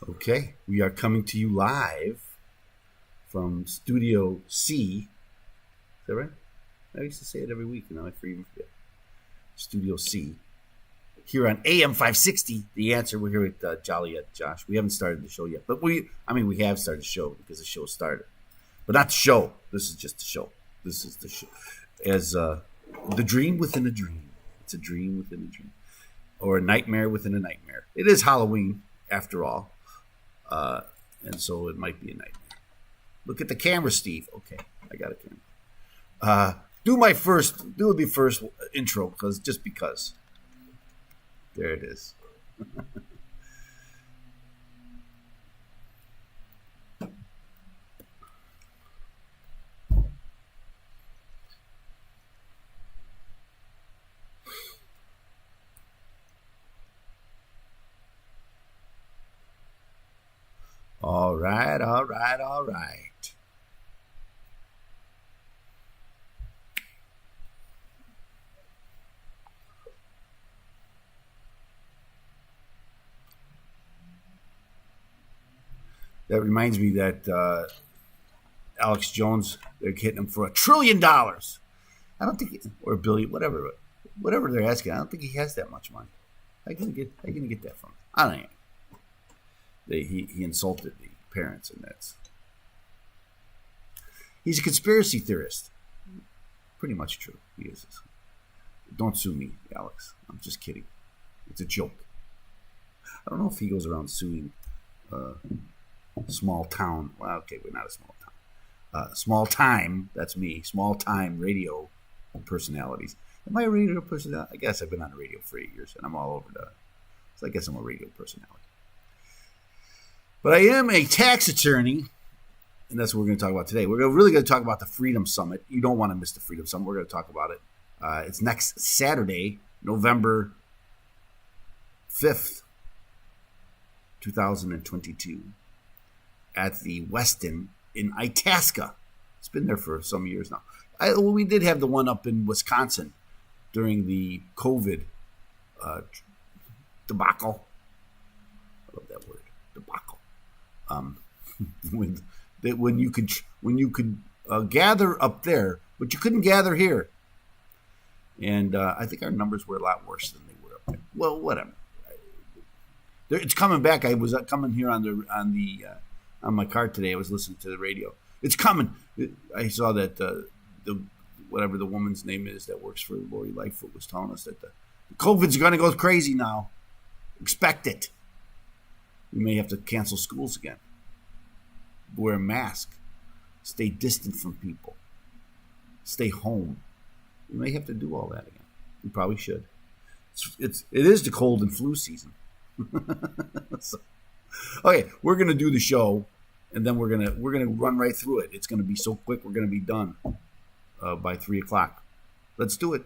Okay, we are coming to you live from Studio C. Is that right? I used to say it every week, and now I even forget. Studio C. Here on AM 560, The Answer. We're here with Joliet Josh. We haven't started the show yet, but we have started the show because the show started. But not the show. This is just the show. This is the show. As the dream within a dream. It's a dream within a dream. Or a nightmare within a nightmare. It is Halloween, after all. And so it might be a nightmare. Look at the camera, Steve. Okay, I got a camera. Do the first intro, because. There it is. All right. That reminds me that Alex Jones, they're hitting him for $1 trillion. I don't think, or $1 billion, whatever they're asking. I don't think he has that much money. How can you get that from? I don't know. He insulted the parents, and he's a conspiracy theorist. Pretty much true. He is. Don't sue me, Alex. I'm just kidding. It's a joke. I don't know if he goes around suing small town. Well, okay, we're not a small town. Small time. That's me. Small time radio personalities. Am I a radio personality? I guess I've been on the radio for 8 years, and I'm all over so I guess I'm a radio personality. But I am a tax attorney, and that's what we're going to talk about today. We're really going to talk about the Freedom Summit. You don't want to miss the Freedom Summit. We're going to talk about it. It's next Saturday, November 5th, 2022, at the Westin in Itasca. It's been there for some years now. We did have the one up in Wisconsin during the COVID debacle. I love that word, debacle. When you could gather up there, but you couldn't gather here, and I think our numbers were a lot worse than they were up there. Well, whatever. It's coming back. I was coming here on my car today. I was listening to the radio. It's coming. I saw that the woman's name is that works for Lori Lightfoot was telling us that the COVID's going to go crazy now. Expect it. We may have to cancel schools again. Wear a mask. Stay distant from people. Stay home. We may have to do all that again. We probably should. It is the cold and flu season. Okay, we're gonna do the show, and then we're gonna run right through it. It's gonna be so quick. We're gonna be done by 3:00. Let's do it.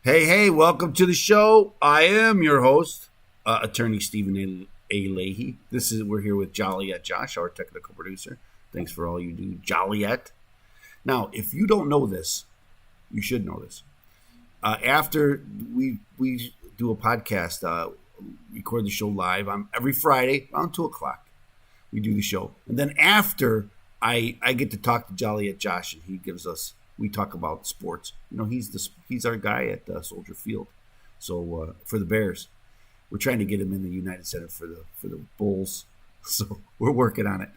Hey, welcome to the show. I am your host, Attorney Stephen A. Leahy. We're here with Joliet Josh, our technical producer. Thanks for all you do, Joliet. Now, if you don't know this, you should know this. After we do a podcast, record the show live on every Friday around 2:00. We do the show. And then after, I get to talk to Joliet Josh, and we talk about sports. You know, he's our guy at Soldier Field. So for the Bears, we're trying to get him in the United Center for the Bulls. So we're working on it.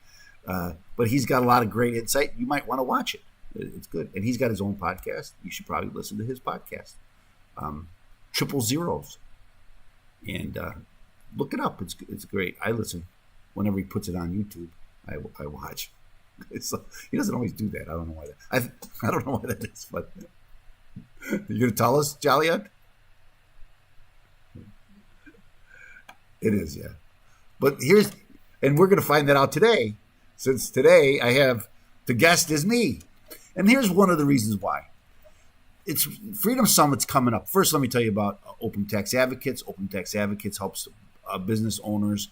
But he's got a lot of great insight. You might want to watch it. It's good. And he's got his own podcast. You should probably listen to his podcast. triple zeros. And look it up. It's great. I listen whenever he puts it on YouTube. I watch. He doesn't always do that. I don't know why that. I don't know why that is. But you gonna tell us, Joliet? It is, yeah. But we're gonna find that out today, since today I have the guest is me, and here's one of the reasons why. It's Freedom Summit's coming up. First, let me tell you about Open Tax Advocates. Open Tax Advocates helps business owners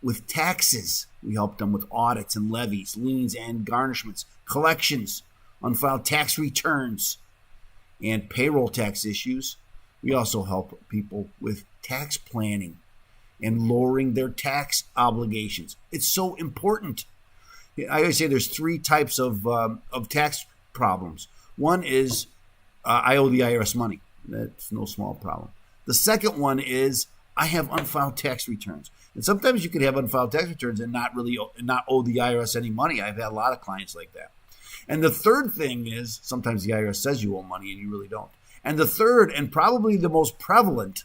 with taxes. We help them with audits and levies, liens and garnishments, collections, unfiled tax returns, and payroll tax issues. We also help people with tax planning and lowering their tax obligations. It's so important. I always say there's three types of tax problems. One is I owe the IRS money. That's no small problem. The second one is I have unfiled tax returns. And sometimes you could have unfiled tax returns and not owe the IRS any money. I've had a lot of clients like that. And the third thing is sometimes the IRS says you owe money and you really don't. And the third, and probably the most prevalent,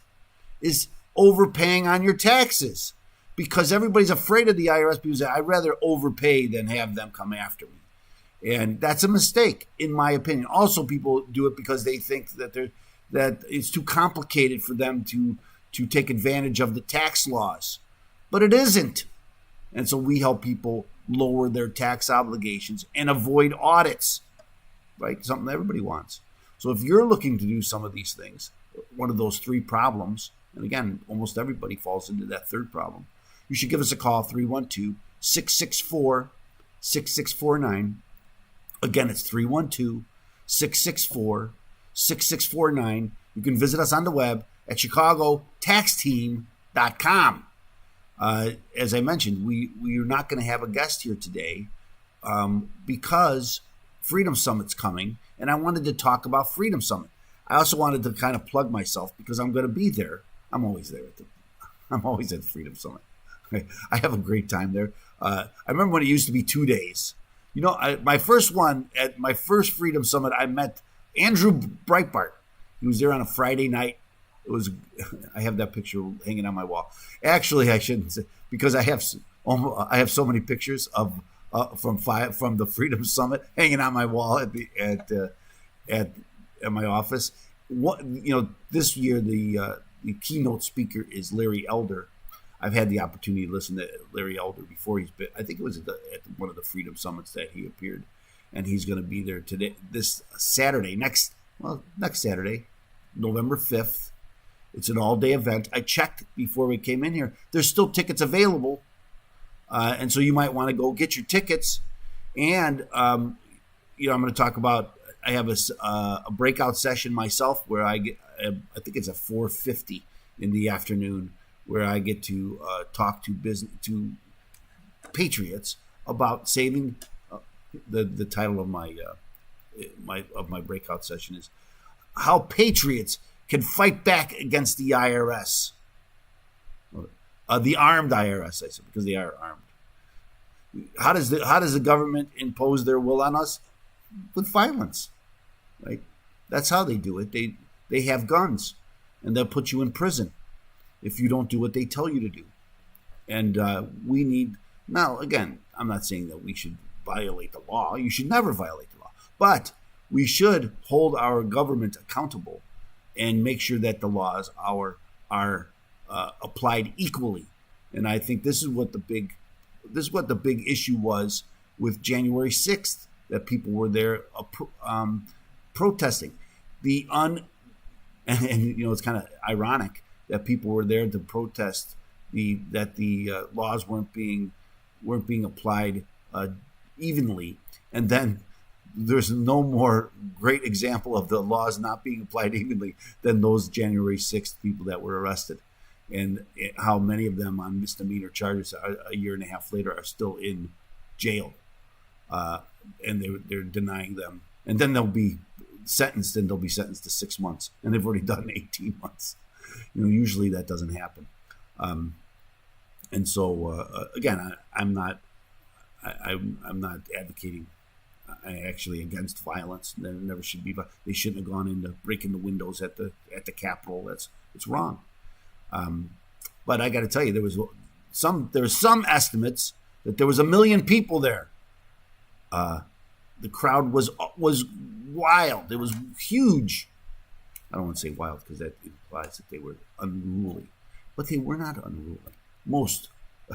is overpaying on your taxes, because everybody's afraid of the IRS because I'd rather overpay than have them come after me. And that's a mistake, in my opinion. Also, people do it because they think that it's too complicated for them to take advantage of the tax laws. But it isn't. And so we help people lower their tax obligations and avoid audits, right? Something everybody wants. So if you're looking to do some of these things, one of those three problems, and again, almost everybody falls into that third problem, you should give us a call, 312-664-6649. Again, it's 312-664-6649. You can visit us on the web at chicagotaxteam.com. As I mentioned, we are not going to have a guest here today because Freedom Summit's coming, and I wanted to talk about Freedom Summit. I also wanted to kind of plug myself because I'm going to be there. I'm always there. I'm always at Freedom Summit. I have a great time there. I remember when it used to be 2 days. You know, my first Freedom Summit, I met Andrew Breitbart. He was there on a Friday night. I have that picture hanging on my wall. Actually, I shouldn't say, because I have so many pictures of from the Freedom Summit hanging on my wall at my office. This year the keynote speaker is Larry Elder. I've had the opportunity to listen to Larry Elder before. I think it was at one of the Freedom Summits that he appeared, and he's going to be there this Saturday, next Saturday, November 5th. It's an all-day event. I checked before we came in here. There's still tickets available, and so you might want to go get your tickets. And I'm going to talk about. I have a breakout session myself where I think it's at 4:50 in the afternoon, where I get to talk to Patriots about saving. The title of my breakout session is how Patriots can fight back against the IRS, the armed IRS, I said, because they are armed. How does the government impose their will on us? With violence, right? That's how they do it. They have guns, and they'll put you in prison if you don't do what they tell you to do. And we need, now again, I'm not saying that we should violate the law. You should never violate the law, but we should hold our government accountable and make sure that the laws are applied equally. And I think this is what the big issue was with January 6th, that people were there protesting. And it's kind of ironic that people were there to protest that the laws weren't being applied evenly, and then there's no more great example of the laws not being applied evenly than those January 6th people that were arrested, and how many of them on misdemeanor charges a year and a half later are still in jail, and they're denying them, and then they'll be sentenced to 6 months, and they've already done 18 months. Usually that doesn't happen, and so again, I'm not advocating. actually against violence. There never should be. They shouldn't have gone into breaking the windows at the Capitol. It's wrong. But I got to tell you, there was some estimates that there was 1 million people there. The crowd was wild. It was huge. I don't want to say wild because that implies that they were unruly, but they were not unruly. Most,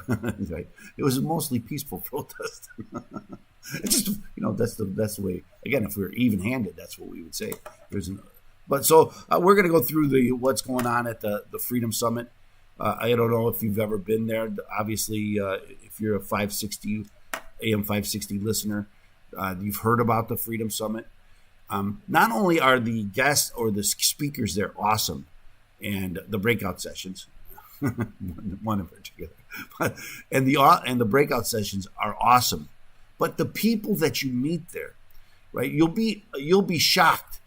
right? It was a mostly peaceful protest. It's just, that's the way. Again, if we were even-handed, that's what we would say. We're going to go through what's going on at the Freedom Summit. I don't know if you've ever been there. Obviously, if you're a AM 560 listener, you've heard about the Freedom Summit. Not only are the guests or the speakers there awesome, and the breakout sessions, one in particular, and the breakout sessions are awesome, but the people that you meet there, right? You'll be shocked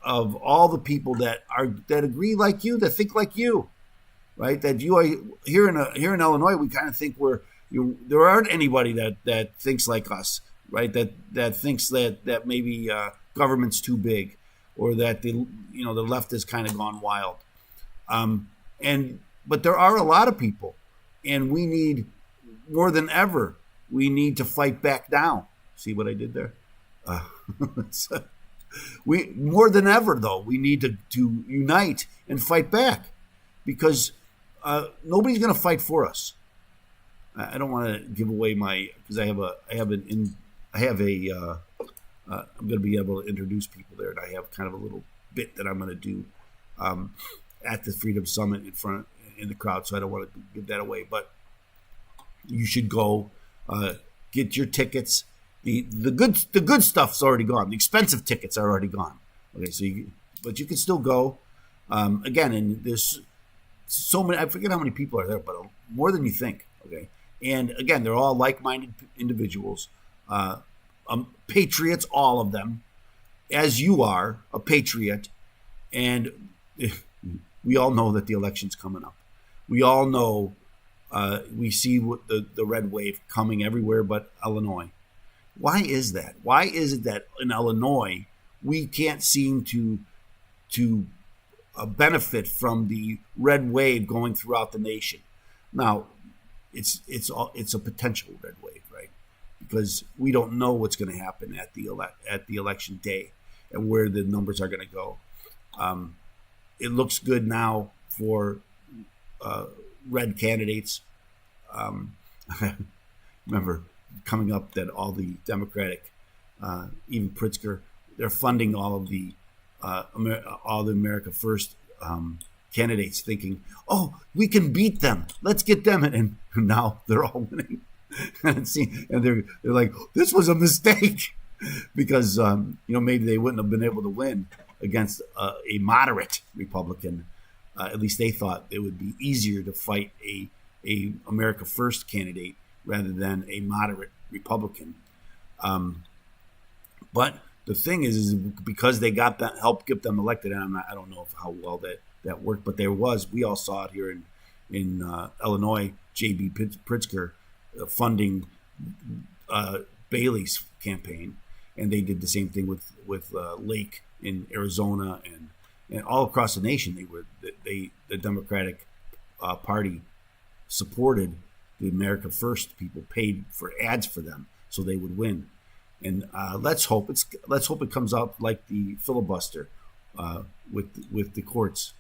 of all the people that agree like you, that think like you, right? That you are here in Illinois. We kind of think there aren't anybody that thinks like us, right? That thinks that maybe government's too big, or that the left has kind of gone wild. But there are a lot of people, and we need more than ever. We need to fight back now. See what I did there? We more than ever, though, we need to unite and fight back, because nobody's going to fight for us. I don't want to give away because I'm going to be able to introduce people there, and I have kind of a little bit that I'm going to do at the Freedom Summit in the crowd, so I don't want to give that away. But you should go get your tickets. The good stuff's already gone. The expensive tickets are already gone. Okay, but you can still go. Again, and there's so many. I forget how many people are there, but more than you think. Okay, and again, they're all like-minded individuals. Patriots, all of them, as you are a patriot, and we all know that the election's coming up. We all know we see the red wave coming everywhere but Illinois. Why is that? Why is it that in Illinois we can't seem to benefit from the red wave going throughout the nation? Now, it's a potential red wave, right? Because we don't know what's going to happen at the election day and where the numbers are going to go. It looks good now for red candidates. Remember coming up that all the Democratic, even Pritzker, they're funding all of the America First candidates, thinking, "Oh, we can beat them. Let's get them." And now they're all winning. and they're like, "This was a mistake," because maybe they wouldn't have been able to win against a moderate Republican. At least they thought it would be easier to fight a America First candidate rather than a moderate Republican. But the thing is because they got that help get them elected, and I don't know how well that worked, but we all saw it here in Illinois, J.B. Pritzker funding Bailey's campaign, and they did the same thing with Lake in Arizona and all across the nation. The Democratic Party supported the America First people, paid for ads for them so they would win. And let's hope it comes out like the filibuster with the courts.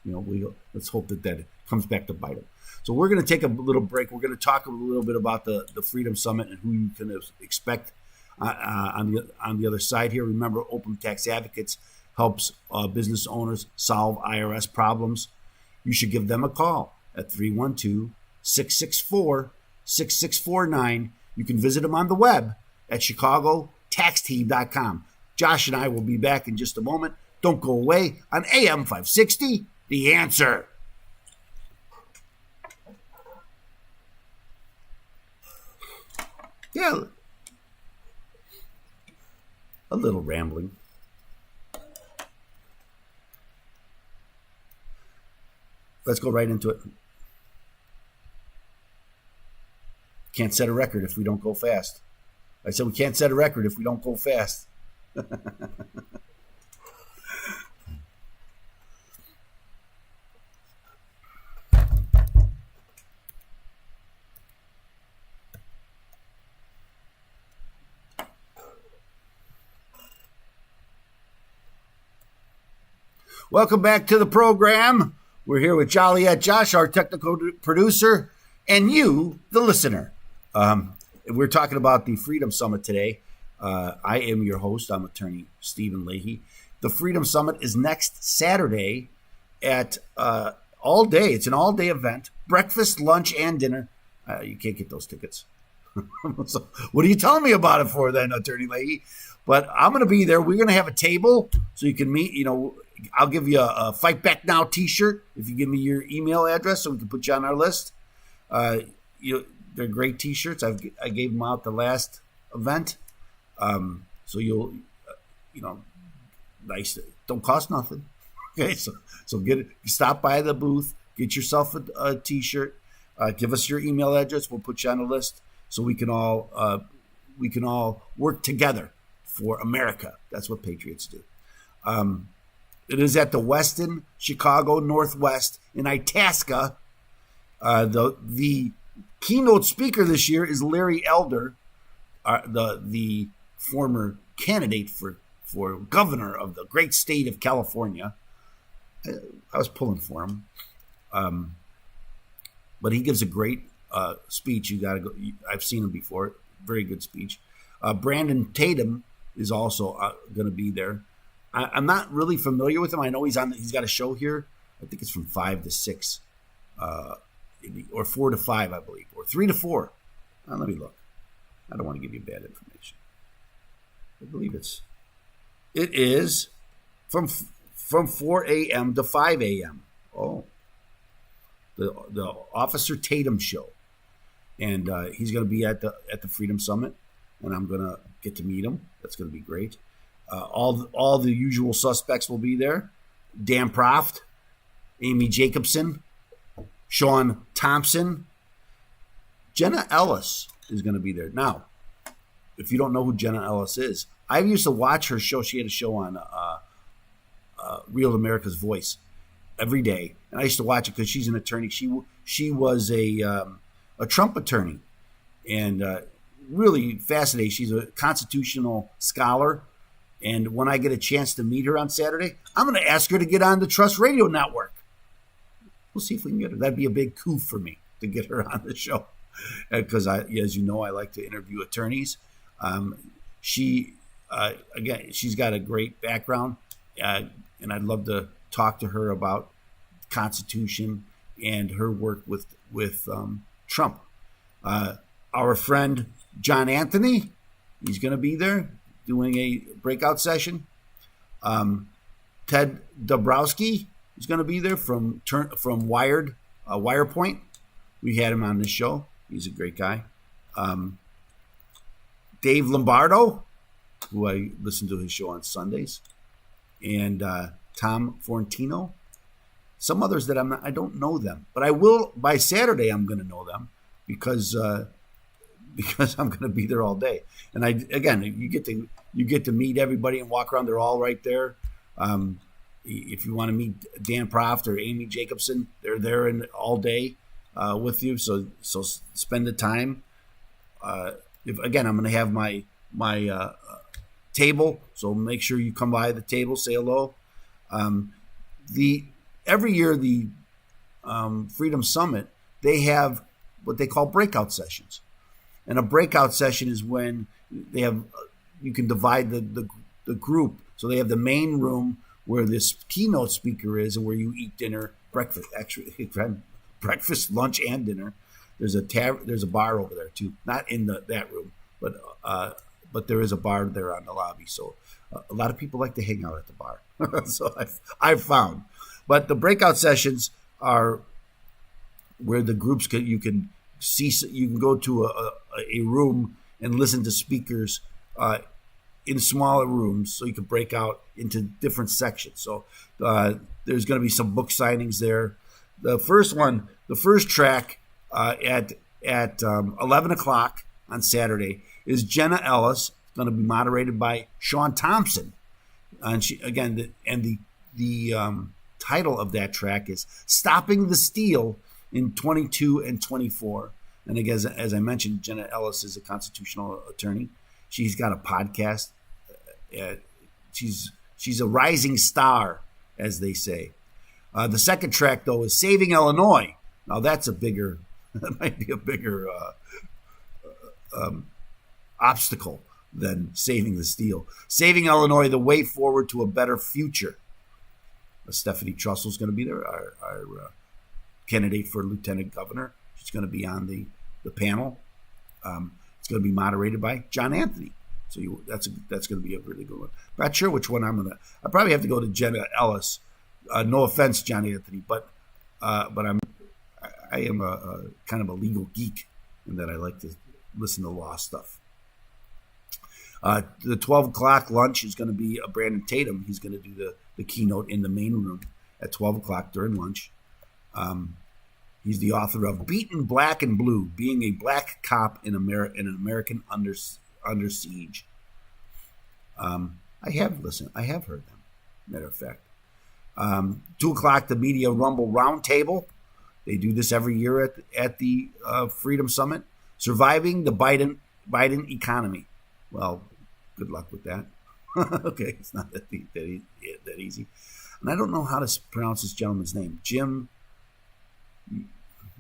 Let's hope that comes back to bite them. So we're going to take a little break. We're going to talk a little bit about the Freedom Summit and who you can expect on the other side here. Remember, Open Tax Advocates helps business owners solve IRS problems. You should give them a call at 312-664-6649. You can visit them on the web at chicagotaxteam.com. Josh and I will be back in just a moment. Don't go away on AM 560, The Answer. Yeah, a little rambling. Let's go right into it. Can't set a record if we don't go fast. I said we can't set a record if we don't go fast. Welcome back to the program. We're here with Joliet Josh, our technical producer, and you, the listener. We're talking about the Freedom Summit today. I am your host. I'm attorney Stephen Leahy. The Freedom Summit is next Saturday at all day. It's an all-day event, breakfast, lunch, and dinner. You can't get those tickets. So what are you telling me about it for then, Attorney Leahy? But I'm going to be there. We're going to have a table so you can meet, I'll give you a Fight Back Now t-shirt if you give me your email address so we can put you on our list. They're great t-shirts. I gave them out the last event. So you'll, nice. Don't cost nothing. Okay, so stop by the booth, get yourself a t-shirt, give us your email address. We'll put you on the list so we can all work together for America. That's what Patriots do. It is at the Westin Chicago Northwest in Itasca. The keynote speaker this year is Larry Elder, the former candidate for governor of the great state of California. I was pulling for him, but he gives a great speech. You got to go. I've seen him before. Very good speech. Brandon Tatum is also going to be there. I'm not really familiar with him. I know he's got a show here. I think it's from 5 to 6, or 4 to 5, I believe, or 3 to 4. Let me look. I don't want to give you bad information. I believe it is from 4 a.m. to 5 a.m. Oh, the Officer Tatum show, and he's going to be at the Freedom Summit, and I'm going to get to meet him. That's going to be great. All the usual suspects will be there. Dan Proft, Amy Jacobson, Sean Thompson, Jenna Ellis is going to be there. Now, if you don't know who Jenna Ellis is, I used to watch her show. She had a show on Real America's Voice every day, and I used to watch it because she's an attorney. She was a Trump attorney, and really fascinating. She's a constitutional scholar. And when I get a chance to meet her on Saturday, I'm going to ask her to get on the Trust Radio Network. We'll see if we can get her. That'd be a big coup for me to get her on the show. Because, as you know, I like to interview attorneys. She's got a great background. And I'd love to talk to her about the Constitution and her work with Trump. Our friend John Anthony, he's going to be there doing a breakout session. Ted Dabrowski is going to be there from Wirepoint. We had him on this show. He's a great guy. Dave Lombardo, who I listen to his show on Sundays, and Tom Fortino. Some others that I don't know them, but I will by Saturday. I'm going to know them because I'm going to be there all day. And you get to meet everybody and walk around. They're all right there. If you want to meet Dan Proft or Amy Jacobson, they're there all day with you. So spend the time. I'm going to have my table, so make sure you come by the table, say hello. Every year the Freedom Summit, they have what they call breakout sessions. And a breakout session is when you can divide the group. So they have the main room where this keynote speaker is and where you eat dinner, breakfast, lunch, and dinner. There's a bar over there too, not in that room, but there is a bar there on the lobby. So a lot of people like to hang out at the bar. So I've found. But the breakout sessions are where the groups you can go to a room and listen to speakers in smaller rooms, so you can break out into different sections. So there's going to be some book signings there. The first track at 11 o'clock on Saturday is Jenna Ellis. It's going to be moderated by Sean Thompson. And the title of that track is Stopping the Steal in 22 and 24. And again, as I mentioned, Jenna Ellis is a constitutional attorney. She's got a podcast. She's a rising star, as they say. The second track, though, is Saving Illinois. Now, that might be a bigger obstacle than Saving the Steal. Saving Illinois, the way forward to a better future. Stephanie Trussell's going to be there, our candidate for lieutenant governor. She's going to be on the panel. It's going to be moderated by John Anthony. So that's going to be a really good one. Not sure which one I probably have to go to Jenna Ellis. No offense, John Anthony, but I am a kind of a legal geek in that I like to listen to law stuff. The 12 o'clock lunch is going to be Brandon Tatum. He's going to do the keynote in the main room at 12 o'clock during lunch. He's the author of Beaten Black and Blue, Being a Black Cop in an American Under Siege. I have heard them, matter of fact. 2 o'clock, the Media Rumble Roundtable. They do this every year at the Freedom Summit. Surviving the Biden economy. Well, good luck with that. Okay, it's not that easy. And I don't know how to pronounce this gentleman's name. Jim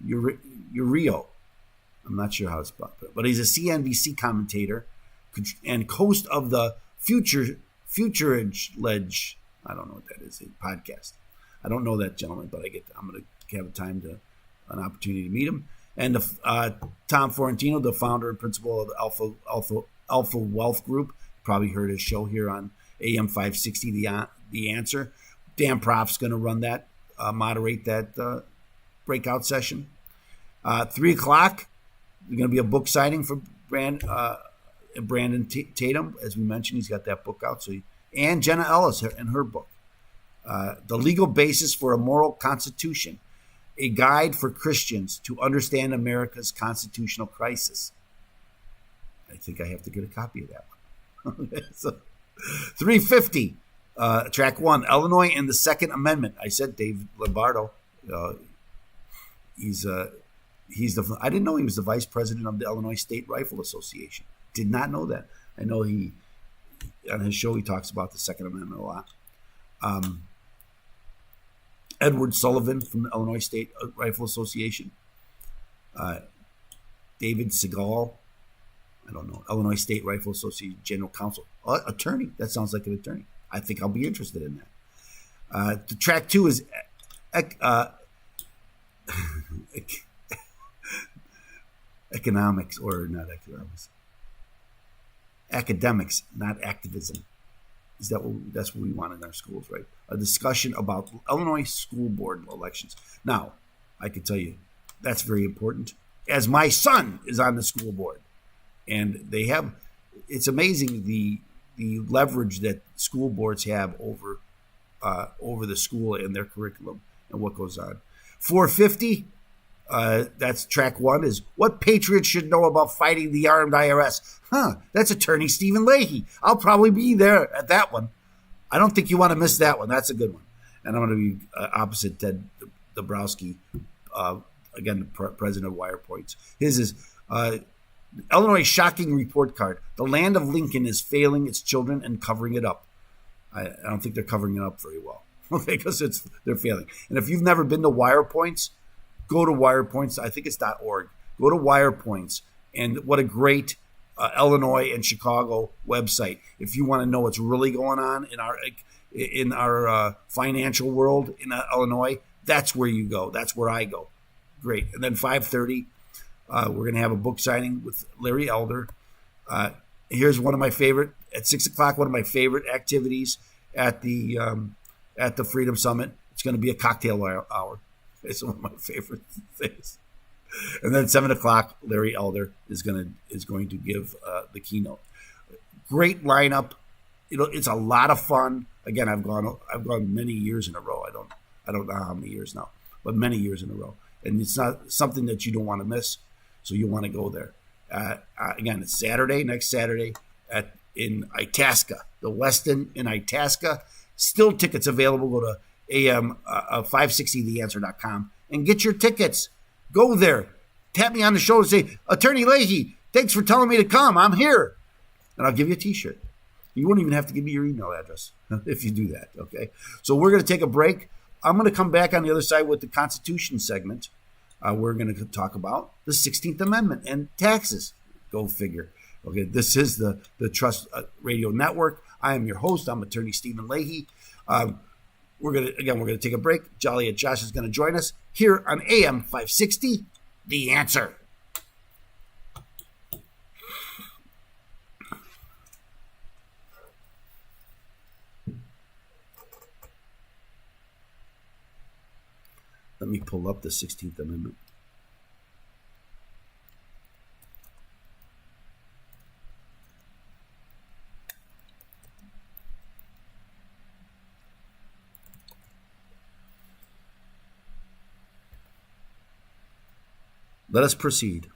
Urio. I'm not sure how it's spelled, but he's a CNBC commentator and host of the Futurage Ledge. I don't know what that is. A podcast. I don't know that gentleman, but I'm going to have an opportunity to meet him. And Tom Forentino, the founder and principal of the Alpha Wealth Group, probably heard his show here on AM 560. The Answer. Dan Proft's going to run that, moderate that breakout session. 3 o'clock, there's going to be a book signing for Brandon Tatum. As we mentioned, he's got that book out. And Jenna Ellis and her book, The Legal Basis for a Moral Constitution, a guide for Christians to understand America's constitutional crisis. I think I have to get a copy of that one. So, 350, track 1, Illinois and the Second Amendment. I said Dave Lombardo. He's I didn't know he was the vice president of the Illinois State Rifle Association. Did not know that. I know on his show he talks about the Second Amendment a lot. Edward Sullivan from the Illinois State Rifle Association. David Segal, I don't know, Illinois State Rifle Association General Counsel. Attorney, that sounds like an attorney. I think I'll be interested in that. The track 2 is economics, or not economics. Academics, not activism. That's what we want in our schools, right? A discussion about Illinois school board elections. Now, I can tell you that's very important, as my son is on the school board, and it's amazing the leverage that school boards have over the school and their curriculum and what goes on. 450. That's track 1, is what Patriots should know about fighting the armed IRS. That's attorney Stephen Leahy. I'll probably be there at that one. I don't think you want to miss that one. That's a good one. And I'm going to be opposite Ted Dabrowski, again, the president of WirePoints. His is Illinois shocking report card. The land of Lincoln is failing its children and covering it up. I don't think they're covering it up very well. Okay, because they're failing. And if you've never been to WirePoints, go to WirePoints. I think it's .org. Go to WirePoints, and what a great Illinois and Chicago website. If you want to know what's really going on in our financial world in Illinois, that's where you go. That's where I go. Great. And then 5:30, we're going to have a book signing with Larry Elder. Here's one of my favorite at 6 o'clock. One of my favorite activities at the Freedom Summit. It's going to be a cocktail hour. It's one of my favorite things. And then 7 o'clock, Larry Elder is going to give the keynote. Great lineup. It's a lot of fun. Again, I've gone many years in a row. I don't know how many years now, but many years in a row. And it's not something that you don't want to miss, so you want to go there. Again, it's Saturday, next Saturday in Itasca, the Westin in Itasca. Still tickets available. Go to am560theanswer.com and get your tickets. Go there. Tap me on the shoulder and say, Attorney Leahy, thanks for telling me to come. I'm here. And I'll give you a T-shirt. You won't even have to give me your email address if you do that, okay? So we're going to take a break. I'm going to come back on the other side with the Constitution segment. We're going to talk about the 16th Amendment and taxes. Go figure. Okay, this is the Trust Radio Network. I am your host. I'm Attorney Stephen Leahy. We're going to take a break. Jolly and Josh is going to join us here on AM 560, The Answer. Let me pull up the 16th Amendment. Let us proceed.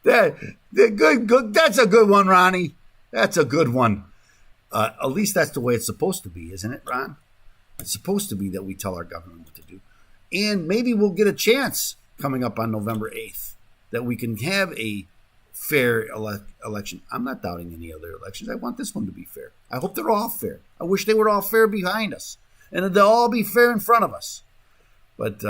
Good. That's a good one, Ronnie. That's a good one. At least that's the way it's supposed to be, isn't it, Ron? It's supposed to be that we tell our government what to do. And maybe we'll get a chance coming up on November 8th that we can have a fair election. I'm not doubting any other elections. I want this one to be fair. I hope they're all fair. I wish they were all fair behind us and they'll all be fair in front of us. But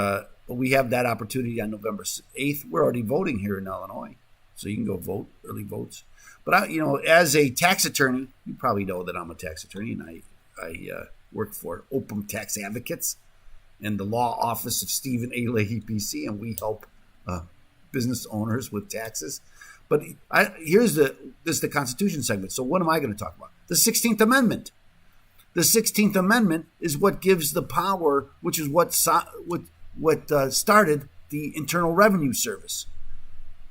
we have that opportunity on November 8th. We're already voting here in Illinois, so you can go vote, early votes. But, as a tax attorney, you probably know that I'm a tax attorney, and I work for Open Tax Advocates and the law office of Stephen A. Leahy, PC, and we help business owners with taxes. But this is the Constitution segment. So what am I going to talk about? The 16th Amendment. The 16th Amendment is what gives the power, which is what started the Internal Revenue Service.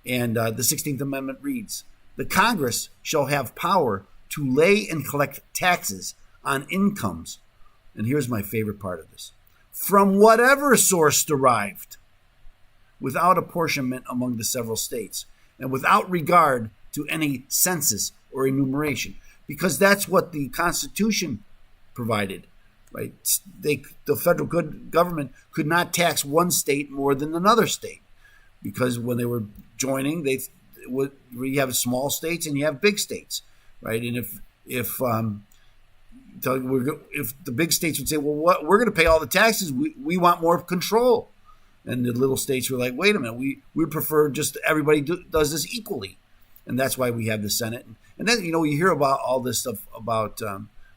And the 16th Amendment reads, the Congress shall have power to lay and collect taxes on incomes. And here's my favorite part of this. From whatever source derived, without apportionment among the several states, and without regard to any census or enumeration, because that's what the Constitution provided, right? The federal government could not tax one state more than another state, because when they were joining, you have small states and you have big states, right? And if the big states would say, well, we're going to pay all the taxes, we want more control. And the little states were like, wait a minute, we prefer just everybody does this equally. And that's why we have the Senate. And then, you hear about all this stuff about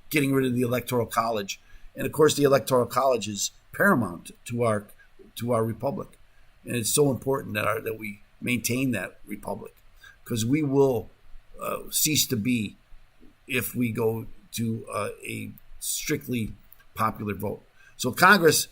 getting rid of the Electoral College. And of course, the Electoral College is paramount to our republic. And it's so important that we maintain that republic, because we will cease to be if we go to a strictly popular vote. So Congress,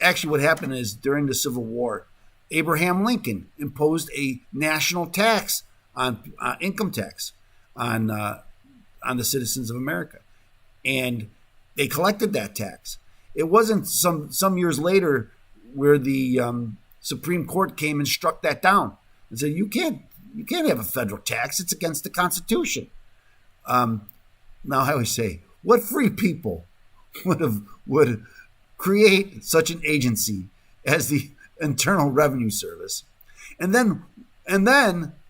actually what happened is during the Civil War, Abraham Lincoln imposed a national tax on income tax on the citizens of America, and they collected that tax. It wasn't some years later where the Supreme Court came and struck that down and said you can't have a federal tax. It's against the Constitution. Now I always say, what free people would create such an agency as the Internal Revenue Service, and then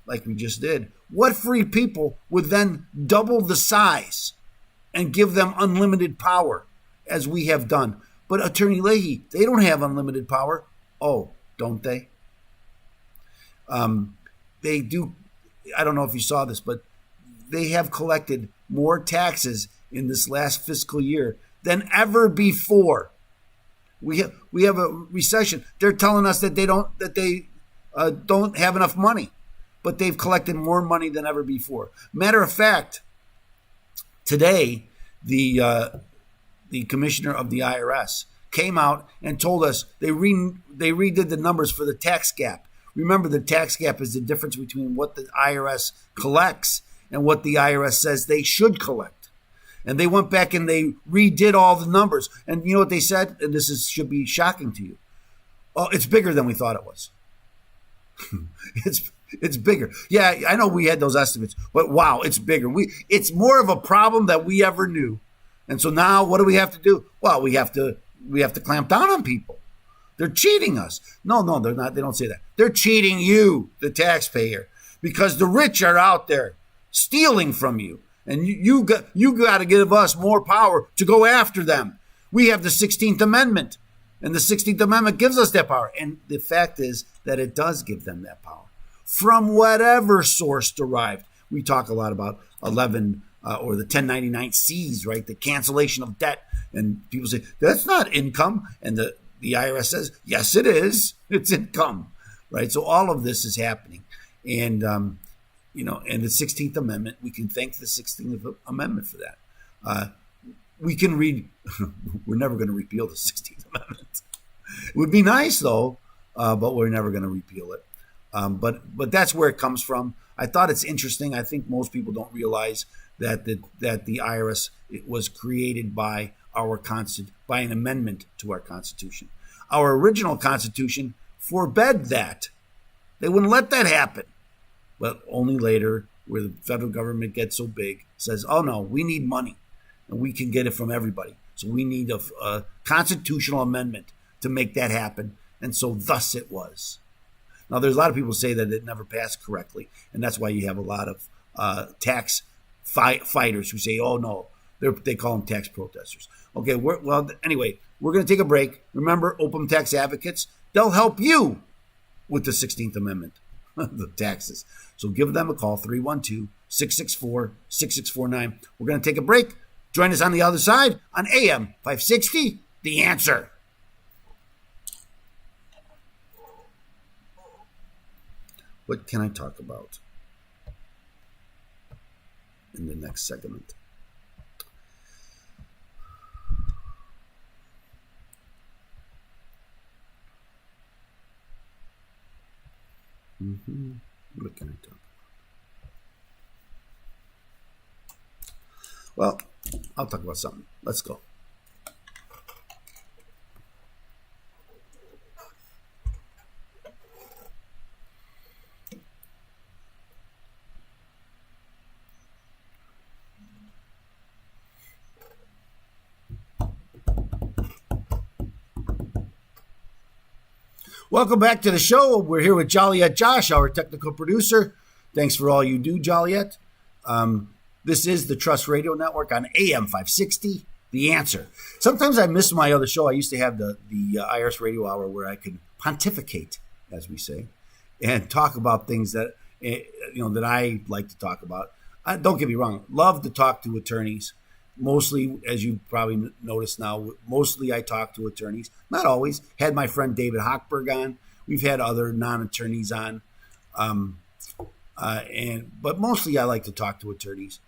like we just did, What free people would then double the size and give them unlimited power, as we have done? But Attorney Leahy, they don't have unlimited power. Oh, don't they? They do. I don't know if you saw this, but they have collected more taxes in this last fiscal year than ever before. We have a recession. They're telling us that they don't have enough money, but they've collected more money than ever before. Matter of fact, today the commissioner of the IRS came out and told us they redid the numbers for the tax gap. Remember, the tax gap is the difference between what the IRS collects and what the IRS says they should collect. And they went back and they redid all the numbers. And you know what they said? And this should be shocking to you. Oh, it's bigger than we thought it was. It's bigger. Yeah, I know we had those estimates, but wow, it's bigger. It's more of a problem than we ever knew. And so now what do we have to do? Well, we have to clamp down on people. They're cheating us. No, they're not. They don't say that. They're cheating you, the taxpayer, because the rich are out there stealing from you. And you got to give us more power to go after them. We have the 16th Amendment, and the 16th Amendment gives us that power. And the fact is that it does give them that power from whatever source derived. We talk a lot about 11 or the 1099-Cs, right? The cancellation of debt. And people say, that's not income. And the IRS says, yes, it is. It's income, right? So all of this is happening. And, and the 16th Amendment, we can thank the 16th Amendment for that. We can read, we're never going to repeal the 16th Amendment. It would be nice, though, but we're never going to repeal it. But that's where it comes from. I thought it's interesting. I think most people don't realize that the IRS was created by by an amendment to our Constitution. Our original Constitution forbade that. They wouldn't let that happen. But only later, where the federal government gets so big, says, oh no, we need money, and we can get it from everybody. So we need a constitutional amendment to make that happen. And so thus it was. Now, there's a lot of people say that it never passed correctly, and that's why you have a lot of tax fighters who say, oh no, they call them tax protesters. Okay, anyway, we're going to take a break. Remember, Open Tax Advocates, they'll help you with the 16th Amendment, the taxes. So give them a call, 312-664-6649. We're going to take a break. Join us on the other side on AM 560, The Answer. What can I talk about in the next segment? What can I talk about? Well, I'll talk about something. Let's go. Welcome back to the show. We're here with Joliet Josh, our technical producer. Thanks for all you do, Joliet. This is the Trust Radio Network on AM 560, The Answer. Sometimes I miss my other show. I used to have the IRS Radio Hour where I could pontificate, as we say, and talk about things that that I like to talk about. Don't get me wrong. Love to talk to attorneys. Mostly, as you probably noticed now, mostly I talk to attorneys. Not always. Had my friend David Hochberg on. We've had other non-attorneys on. But mostly I like to talk to attorneys.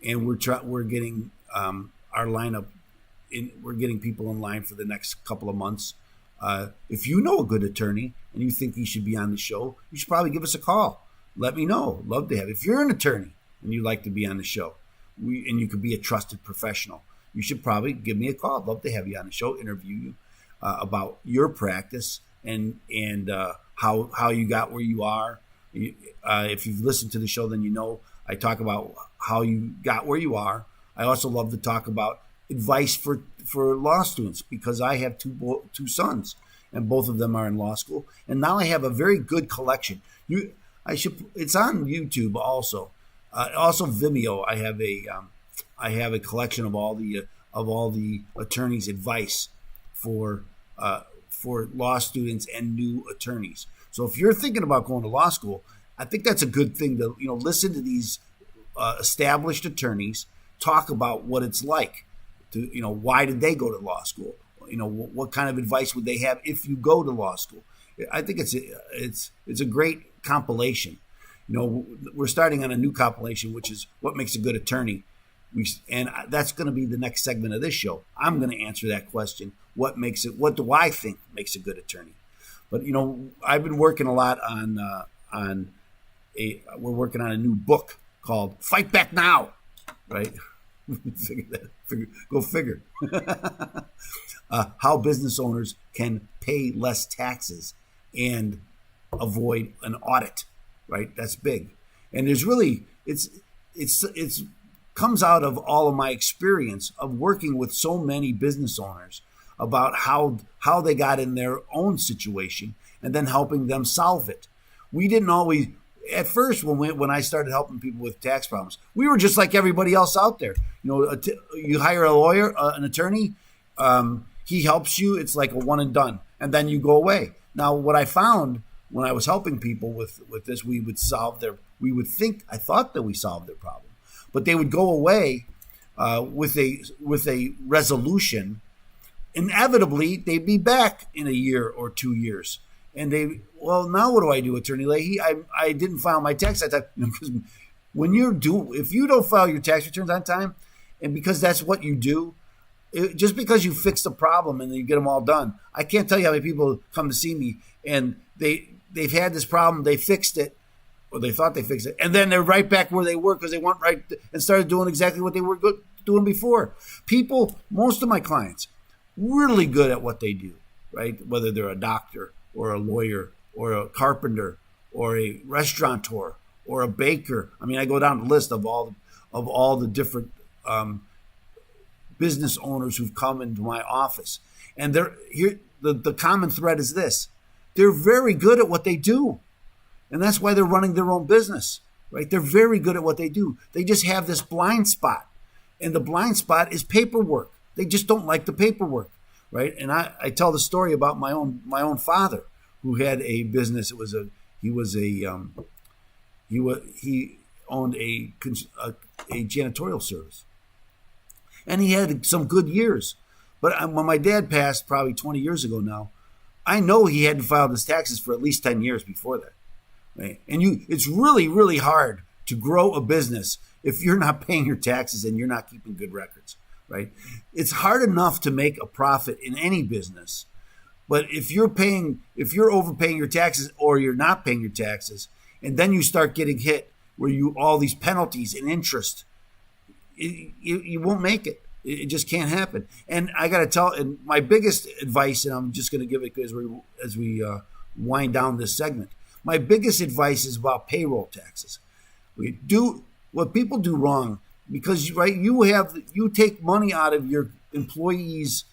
And we're getting our lineup we're getting people in line for the next couple of months. If you know a good attorney and you think he should be on the show, you should probably give us a call. Let me know. Love to have. If you're an attorney and you'd like to be on the show, and you could be a trusted professional, you should probably give me a call. I'd love to have you on the show, interview you about your practice and how you got where you are. If you've listened to the show, then you know I talk about how you got where you are. I also love to talk about advice for law students because I have two sons, and both of them are in law school. And now I have a very good collection. It's on YouTube also. Also, Vimeo. I have a collection of all the attorneys' advice for law students and new attorneys. So if you're thinking about going to law school, I think that's a good thing to listen to these established attorneys talk about what it's like to why did they go to law school, what kind of advice would they have if you go to law school. I think it's a great compilation. We're starting on a new compilation, which is what makes a good attorney. And that's going to be the next segment of this show. I'm going to answer that question. What do I think makes a good attorney? But I've been working a lot we're working on a new book called Fight Back Now, right? Go figure. How business owners can pay less taxes and avoid an audit, right? That's big. And there's really, it's comes out of all of my experience of working with so many business owners about how they got in their own situation and then helping them solve it. We didn't always, at first when I started helping people with tax problems, we were just like everybody else out there. You hire a lawyer, an attorney, he helps you. It's like a one and done, and then you go away. Now, what I found when I was helping people with this, I thought that we solved their problem, but they would go away with a resolution. Inevitably, they'd be back in a year or 2 years. And now what do I do, Attorney Leahy? I didn't file my tax on time. Because if you don't file your tax returns on time, and because that's what you do, just because you fix the problem and then you get them all done, I can't tell you how many people come to see me and they've had this problem, they fixed it, or they thought they fixed it, and then they're right back where they were because they weren't right and started doing exactly what they were doing before. Most of my clients, really good at what they do, right? Whether they're a doctor or a lawyer or a carpenter or a restaurateur or a baker. I mean, I go down the list of all the different business owners who've come into my office. And the common thread is this: they're very good at what they do. And that's why they're running their own business, right? They're very good at what they do. They just have this blind spot. And the blind spot is paperwork. They just don't like the paperwork, right? And I tell the story about my own father, who had a business. He owned a janitorial service, and he had some good years. But when my dad passed, probably 20 years ago now, I know he hadn't filed his taxes for at least 10 years before that. Right? And it's really, really hard to grow a business if you're not paying your taxes and you're not keeping good records. Right? It's hard enough to make a profit in any business, but if you're overpaying your taxes or you're not paying your taxes, and then you start getting hit where all these penalties and interest, you won't make it. It just can't happen. And I got to tell, and my biggest advice, and I'm just going to give it as we wind down this segment. My biggest advice is about payroll taxes. What people do wrong. Because you take money out of your employees'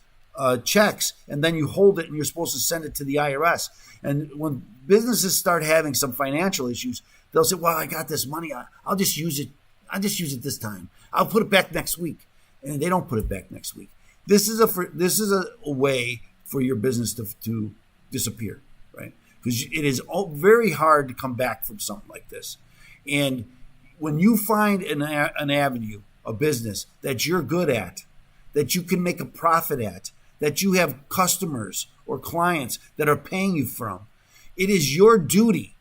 checks, and then you hold it, and you're supposed to send it to the IRS. And when businesses start having some financial issues, they'll say, "Well, I got this money. I'll just use it. I'll just use it this time. I'll put it back next week." And they don't put it back next week. This is a way for your business to disappear, right? Because it is very hard to come back from something like this, and when you find an avenue, a business that you're good at, that you can make a profit at, that you have customers or clients that are paying you from, it is your duty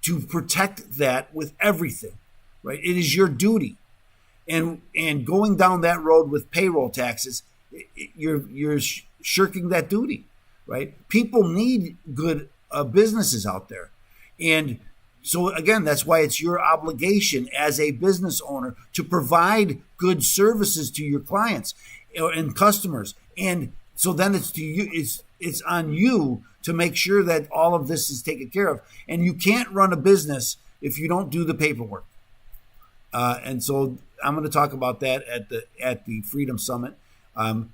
to protect that with everything, right? It is your duty. And going down that road with payroll taxes, you're shirking that duty, right? People need good businesses out there. And so again, that's why it's your obligation as a business owner to provide good services to your clients and customers. And so then it's on you to make sure that all of this is taken care of. And you can't run a business if you don't do the paperwork. And so I'm going to talk about that at the Freedom Summit.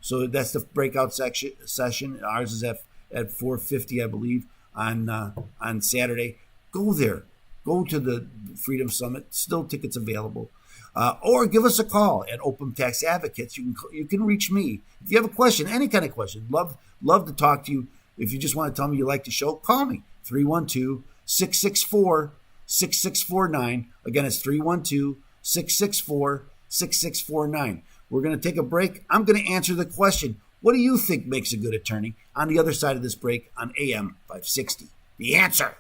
So that's the breakout session. Ours is at 4:50, I believe, on Saturday. Go there. go to the Freedom Summit. Still tickets available. Or give us a call at Open Tax Advocates. You can reach me. If you have a question, any kind of question, love to talk to you. If you just want to tell me you like the show, call me. 312-664-6649. Again, it's 312-664-6649. We're going to take a break. I'm going to answer the question, what do you think makes a good attorney? On the other side of this break on AM 560. The answer.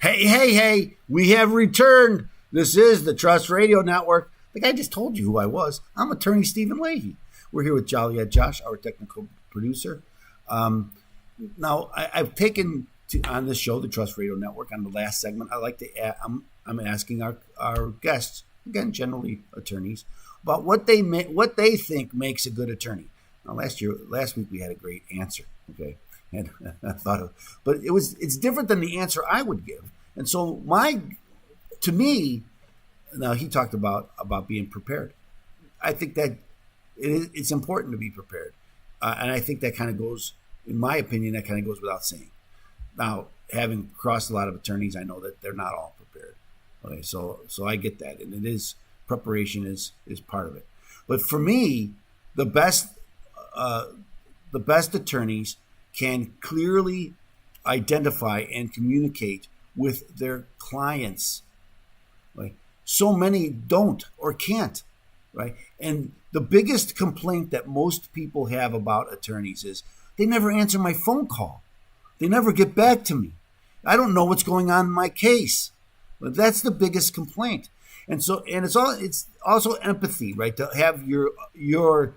Hey, we have returned. This is the Trust Radio Network. The guy just told you who I was. I'm attorney Stephen Leahy. We're here with Joliet Josh, our technical producer. Now, I've taken on this show, the Trust Radio Network, on the last segment, I'm asking our guests, again, generally attorneys, about what they think makes a good attorney. Now, last week we had a great answer, okay? And but it's different than the answer I would give. And so to me, now he talked about being prepared. I think that it's important to be prepared. And I think that kind of goes, in my opinion, that kind of goes without saying. Now, having crossed a lot of attorneys, I know that they're not all prepared. Okay, so I get that. And preparation is part of it. But for me, the best attorneys can clearly identify and communicate with their clients. Right? So many don't or can't, right? And the biggest complaint that most people have about attorneys is they never answer my phone call. They never get back to me. I don't know what's going on in my case. But that's the biggest complaint. And it's also empathy, right? To have your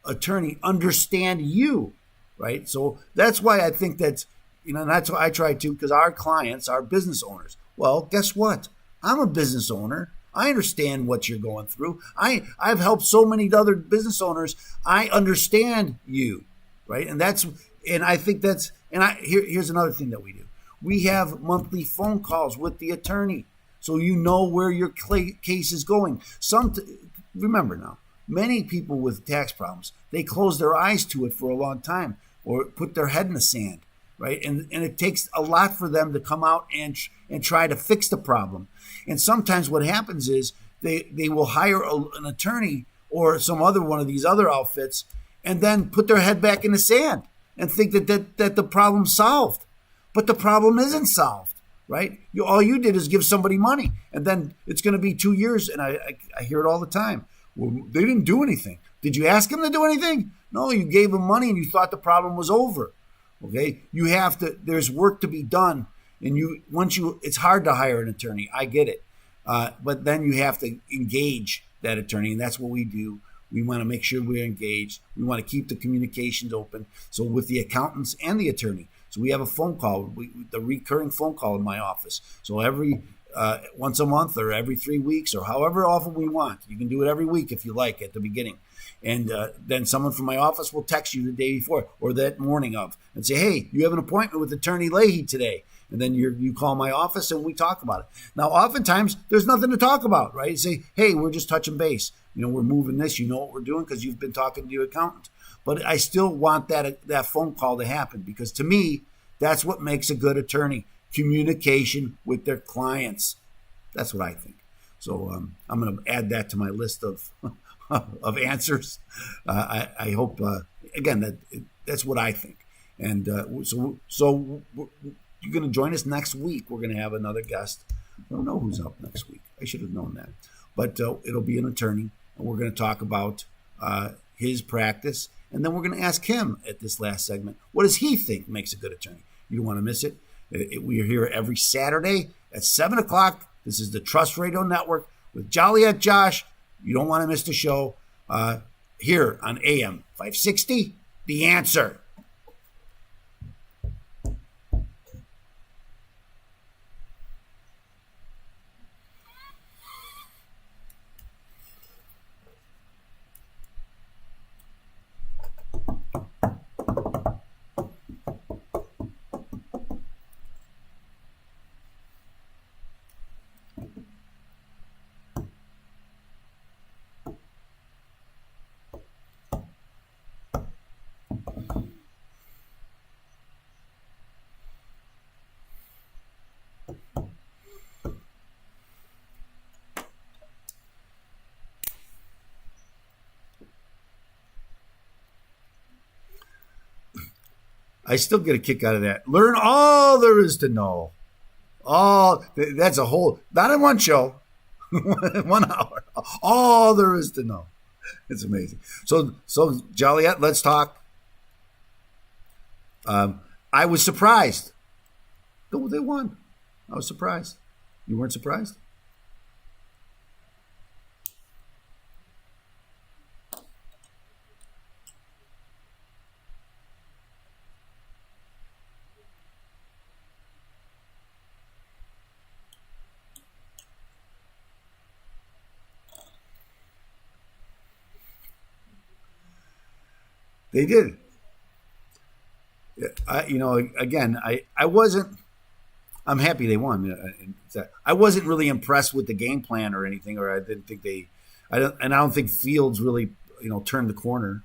attorney understand you. Right. So that's why I think that's, and that's what I try to, because our clients are business owners. Well, guess what? I'm a business owner. I understand what you're going through. I've helped so many other business owners. I understand you. Right. And I think here's another thing that we do. We have monthly phone calls with the attorney. So you know where your case is going. Remember now, many people with tax problems, they close their eyes to it for a long time or put their head in the sand, right? And it takes a lot for them to come out and try to fix the problem. And sometimes what happens is they will hire an attorney or some other one of these other outfits and then put their head back in the sand and think that the problem's solved. But the problem isn't solved, right? All you did is give somebody money, and then it's going to be 2 years, and I hear it all the time. Well, they didn't do anything. Did you ask them to do anything? No, you gave them money and you thought the problem was over. Okay? There's work to be done. And it's hard to hire an attorney. I get it. But then you have to engage that attorney. And that's what we do. We want to make sure we're engaged. We want to keep the communications open. So with the accountants and the attorney. So we have a phone call, the recurring phone call in my office. So every once a month or every 3 weeks or however often we want. You can do it every week if you like at the beginning. And then someone from my office will text you the day before or that morning of and say, hey, you have an appointment with Attorney Leahy today. And then you call my office and we talk about it. Now, oftentimes there's nothing to talk about, right? You say, hey, we're just touching base. We're moving this. You know what we're doing because you've been talking to your accountant. But I still want that phone call to happen because to me, that's what makes a good attorney. Communication with their clients. That's what I think. So I'm going to add that to my list of answers. I hope again that's what I think. And so you're going to join us next week. We're going to have another guest. I don't know who's up next week. I should have known that. But it'll be an attorney, and we're going to talk about his practice, and then we're going to ask him at this last segment, what does he think makes a good attorney? You don't want to miss it. We are here every Saturday at 7 o'clock. This is the Trust Radio Network. with Joliet Josh. You don't want to miss the show here on AM 560. The Answer. I still get a kick out of that. Learn all there is to know. All that's a whole, not in one show, 1 hour. All there is to know. It's amazing. So Joliet, let's talk. I was surprised. Oh, they won. I was surprised. You weren't surprised? They did. Again, I wasn't. I'm happy they won. I wasn't really impressed with the game plan or anything, or I didn't think they. I don't think Fields really, turned the corner.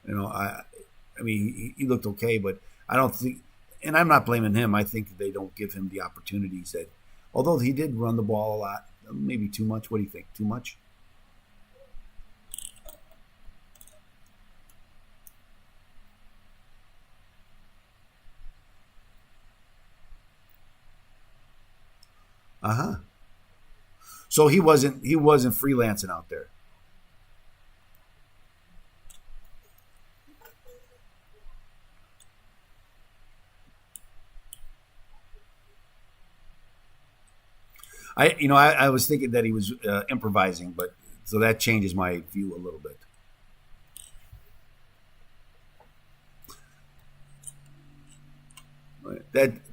I mean, he looked okay, but I don't think. And I'm not blaming him. I think they don't give him the opportunities that. Although he did run the ball a lot, maybe too much. What do you think? Too much? Uh-huh. So he wasn't freelancing out there. I was thinking that he was improvising, but so that changes my view a little bit.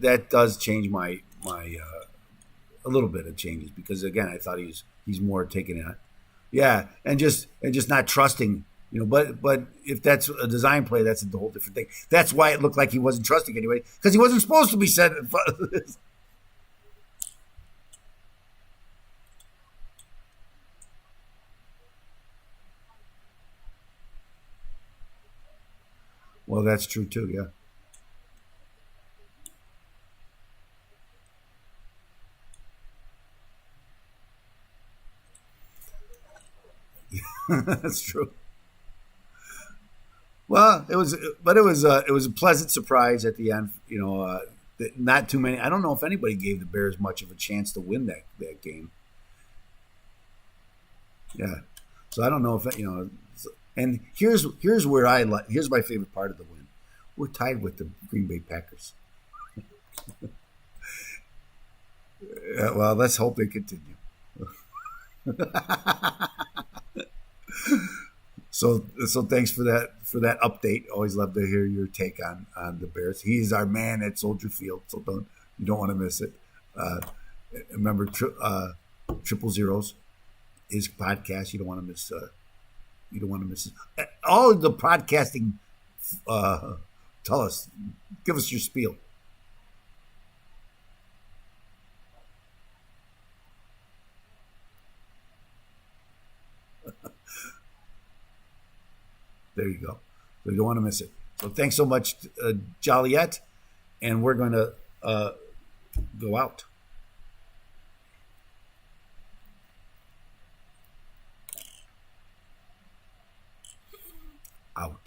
That does change my a little bit. It changes because again, I thought he's more taking it. Yeah, and just not trusting. But if that's a design play, that's a whole different thing. That's why it looked like he wasn't trusting anyway, because he wasn't supposed to be said. Well, that's true too. Yeah, that's true. Well, it was a pleasant surprise at the end. Not too many. I don't know if anybody gave the Bears much of a chance to win that game. Yeah. So I don't know if And here's where here's my favorite part of the win. We're tied with the Green Bay Packers. Well, let's hope they continue. So thanks for that update. Always love to hear your take on the Bears. He's our man at Soldier Field, so you don't want to miss it. Uh, Remember Triple Zeros, his podcast. You don't want to miss. You don't want to miss it. All of the podcasting. Tell us, give us your spiel. There you go. So you don't want to miss it. So thanks so much, Joliet, and we're going to go out. Out.